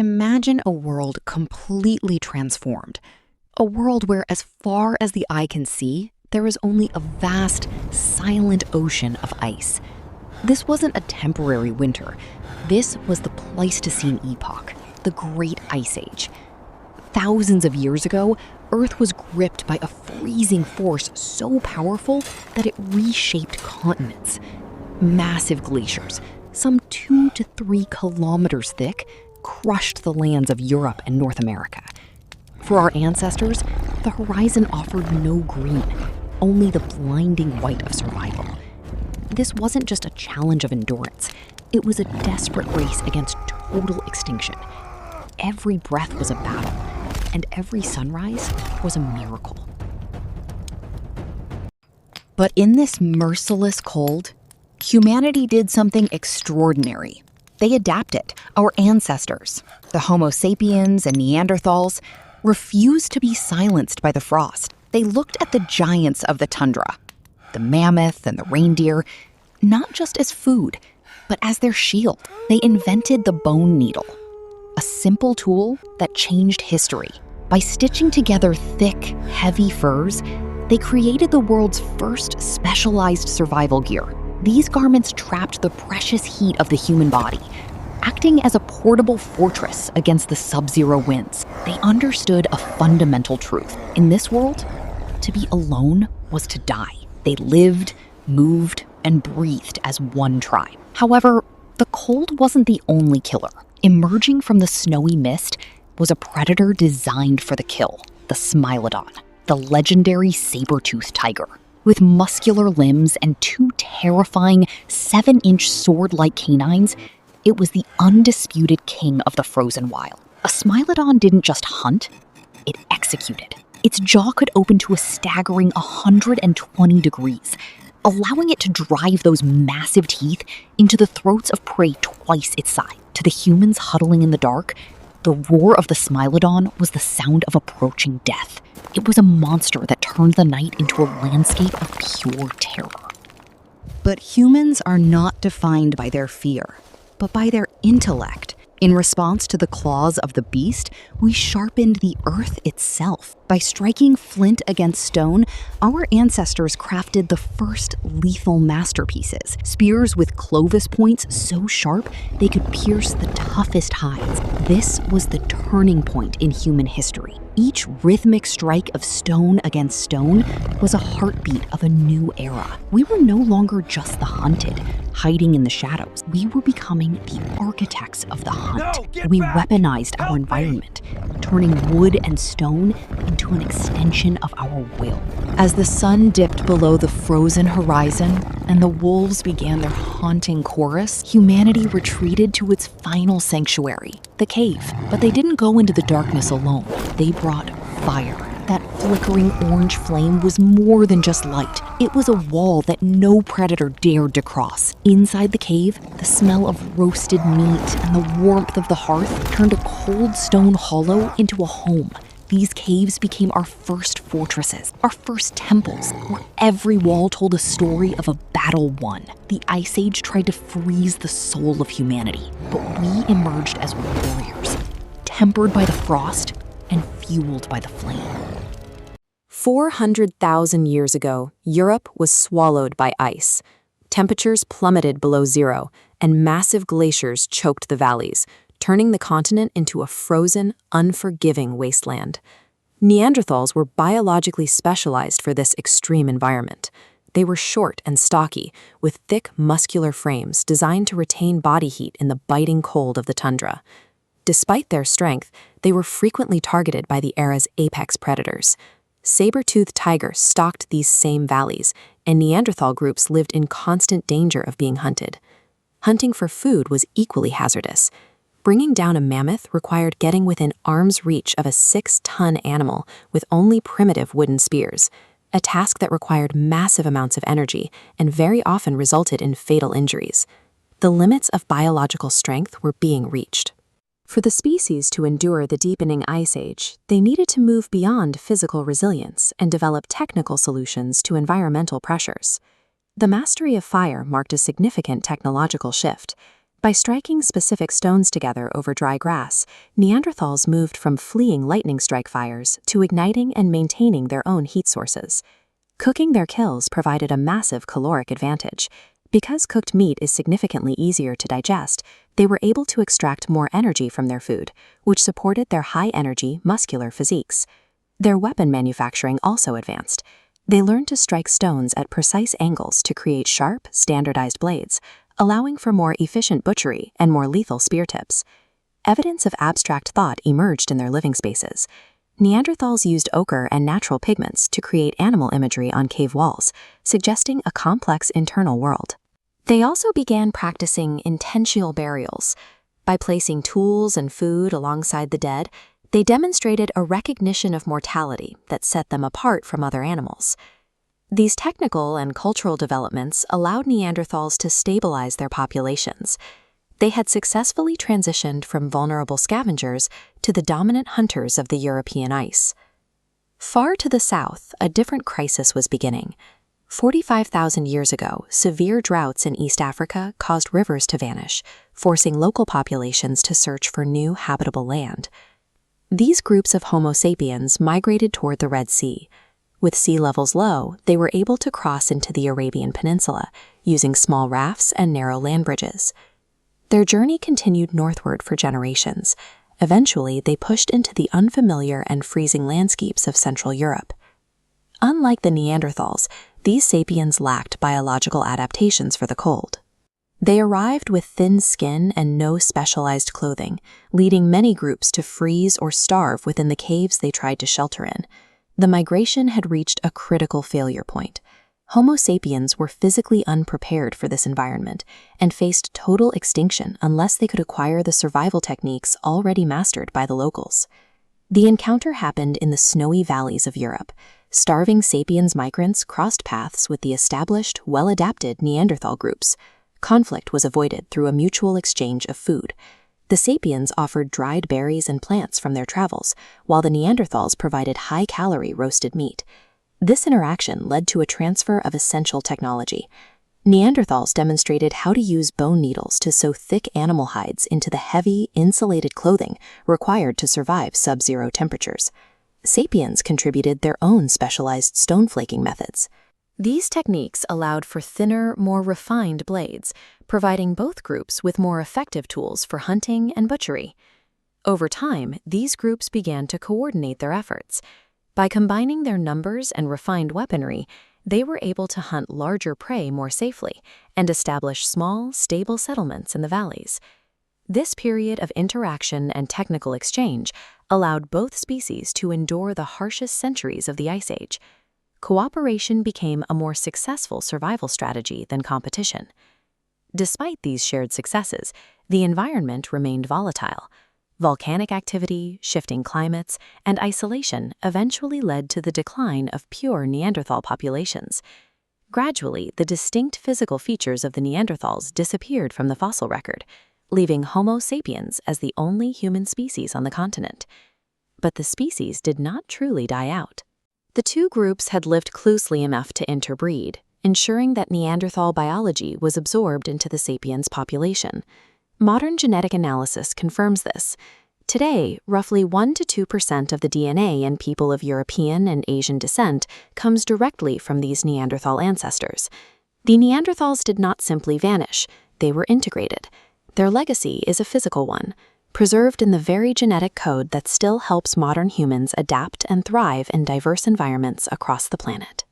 Imagine a world completely transformed. A world where, as far as the eye can see, there is only a vast, silent ocean of ice. This wasn't a temporary winter. This was the Pleistocene epoch, the Great Ice Age. Thousands of years ago, Earth was gripped by a freezing force so powerful that it reshaped continents. Massive glaciers, some 2 to 3 kilometers thick, crushed the lands of Europe and North America. For our ancestors, the horizon offered no green, only the blinding white of survival. This wasn't just a challenge of endurance. It was a desperate race against total extinction. Every breath was a battle, and every sunrise was a miracle. But in this merciless cold, humanity did something extraordinary. They adapted. Our ancestors, the Homo sapiens and Neanderthals, refused to be silenced by the frost. They looked at the giants of the tundra, the mammoth and the reindeer, not just as food, but as their shield. They invented the bone needle, a simple tool that changed history. By stitching together thick, heavy furs, they created the world's first specialized survival gear. These garments trapped the precious heat of the human body, acting as a portable fortress against the sub-zero winds. They understood a fundamental truth. In this world, to be alone was to die. They lived, moved, and breathed as one tribe. However, the cold wasn't the only killer. Emerging from the snowy mist was a predator designed for the kill, the Smilodon, the legendary saber-toothed tiger. With muscular limbs and 2 terrifying 7-inch sword-like canines, it was the undisputed king of the frozen wild. A Smilodon didn't just hunt, it executed. Its jaw could open to a staggering 120 degrees, allowing it to drive those massive teeth into the throats of prey twice its size. To the humans huddling in the dark, the roar of the Smilodon was the sound of approaching death. It was a monster that turned the night into a landscape of pure terror. But humans are not defined by their fear, but by their intellect. In response to the claws of the beast, we sharpened the earth itself. By striking flint against stone, our ancestors crafted the first lethal masterpieces, spears with clovis points so sharp they could pierce the toughest hides. This was the turning point in human history. Each rhythmic strike of stone against stone was a heartbeat of a new era. We were no longer just the hunted, hiding in the shadows. We were becoming the architects of the hunt. We weaponized our environment, turning wood and stone into an extension of our will. As the sun dipped below the frozen horizon and the wolves began their haunting chorus, humanity retreated to its final sanctuary, the cave. But they didn't go into the darkness alone. They brought fire. That flickering orange flame was more than just light. It was a wall that no predator dared to cross. Inside the cave, the smell of roasted meat and the warmth of the hearth turned a cold stone hollow into a home. These caves became our first fortresses, our first temples, where every wall told a story of a battle won. The Ice Age tried to freeze the soul of humanity, but we emerged as warriors, tempered by the frost and fueled by the flame. 400,000 years ago, Europe was swallowed by ice. Temperatures plummeted below zero, and massive glaciers choked the valleys, turning the continent into a frozen, unforgiving wasteland. Neanderthals were biologically specialized for this extreme environment. They were short and stocky, with thick, muscular frames designed to retain body heat in the biting cold of the tundra. Despite their strength, they were frequently targeted by the era's apex predators. Saber-toothed tigers stalked these same valleys, and Neanderthal groups lived in constant danger of being hunted. Hunting for food was equally hazardous. Bringing down a mammoth required getting within arm's reach of a 6-ton animal with only primitive wooden spears, a task that required massive amounts of energy and very often resulted in fatal injuries. The limits of biological strength were being reached. For the species to endure the deepening ice age, they needed to move beyond physical resilience and develop technical solutions to environmental pressures. The mastery of fire marked a significant technological shift. By striking specific stones together over dry grass, Neanderthals moved from fleeing lightning strike fires to igniting and maintaining their own heat sources. Cooking their kills provided a massive caloric advantage. Because cooked meat is significantly easier to digest, they were able to extract more energy from their food, which supported their high-energy, muscular physiques. Their weapon manufacturing also advanced. They learned to strike stones at precise angles to create sharp, standardized blades, allowing for more efficient butchery and more lethal spear tips. Evidence of abstract thought emerged in their living spaces. Neanderthals used ochre and natural pigments to create animal imagery on cave walls, suggesting a complex internal world. They also began practicing intentional burials. By placing tools and food alongside the dead, they demonstrated a recognition of mortality that set them apart from other animals. These technical and cultural developments allowed Neanderthals to stabilize their populations. They had successfully transitioned from vulnerable scavengers to the dominant hunters of the European ice. Far to the south, a different crisis was beginning. 45,000 years ago, severe droughts in East Africa caused rivers to vanish, forcing local populations to search for new habitable land. These groups of Homo sapiens migrated toward the Red Sea. With sea levels low, they were able to cross into the Arabian Peninsula, using small rafts and narrow land bridges. Their journey continued northward for generations. Eventually, they pushed into the unfamiliar and freezing landscapes of Central Europe. Unlike the Neanderthals, these sapiens lacked biological adaptations for the cold. They arrived with thin skin and no specialized clothing, leading many groups to freeze or starve within the caves they tried to shelter in. The migration had reached a critical failure point. Homo sapiens were physically unprepared for this environment and faced total extinction unless they could acquire the survival techniques already mastered by the locals. The encounter happened in the snowy valleys of Europe. Starving sapiens migrants crossed paths with the established, well-adapted Neanderthal groups. Conflict was avoided through a mutual exchange of food. The sapiens offered dried berries and plants from their travels, while the Neanderthals provided high-calorie roasted meat. This interaction led to a transfer of essential technology. Neanderthals demonstrated how to use bone needles to sew thick animal hides into the heavy, insulated clothing required to survive sub-zero temperatures. Sapiens contributed their own specialized stone flaking methods. These techniques allowed for thinner, more refined blades, providing both groups with more effective tools for hunting and butchery. Over time, these groups began to coordinate their efforts. By combining their numbers and refined weaponry, they were able to hunt larger prey more safely and establish small, stable settlements in the valleys. This period of interaction and technical exchange allowed both species to endure the harshest centuries of the Ice Age. Cooperation became a more successful survival strategy than competition. Despite these shared successes, the environment remained volatile. Volcanic activity, shifting climates, and isolation eventually led to the decline of pure Neanderthal populations. Gradually, the distinct physical features of the Neanderthals disappeared from the fossil record, leaving Homo sapiens as the only human species on the continent. But the species did not truly die out. The two groups had lived closely enough to interbreed, ensuring that Neanderthal biology was absorbed into the sapiens population. Modern genetic analysis confirms this. Today, roughly 1 to 2% of the DNA in people of European and Asian descent comes directly from these Neanderthal ancestors. The Neanderthals did not simply vanish, they were integrated. Their legacy is a physical one, preserved in the very genetic code that still helps modern humans adapt and thrive in diverse environments across the planet.